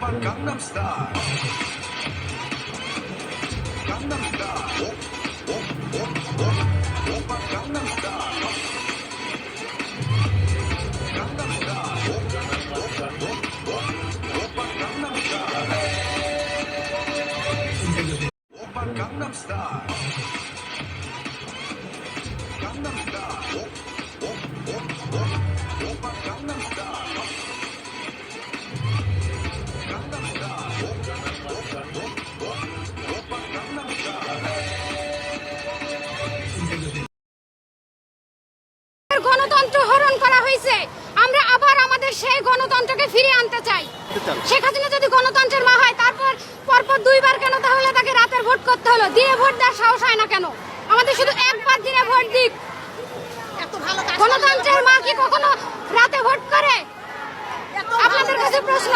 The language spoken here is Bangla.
Gangnam Style. Gangnam Style. Oppa Gangnam Style. Gangnam Style. Oppa Gangnam Style. Oppa Gangnam Style. Gangnam Style. Oppa Gangnam Style. গণতন্ত্র হরণ করা হয়েছে, আমরা আবার আমাদের সেই গণতন্ত্রকে ফিরিয়ে আনতে চাই। শেখ হাসিনা যদি গণতন্ত্রের মা হয়, তারপর পরপর দুইবার কেন তাহলে তাকে রাতের ভোট করতে হলো? দিয়ে ভোট দেওয়ার সাহস হয় না কেন? আমাদের শুধু একবার দিনে ভোট দিক। গণতন্ত্রের মা কি কখনো রাতে ভোট করে? আপনাদের কাছে প্রশ্ন।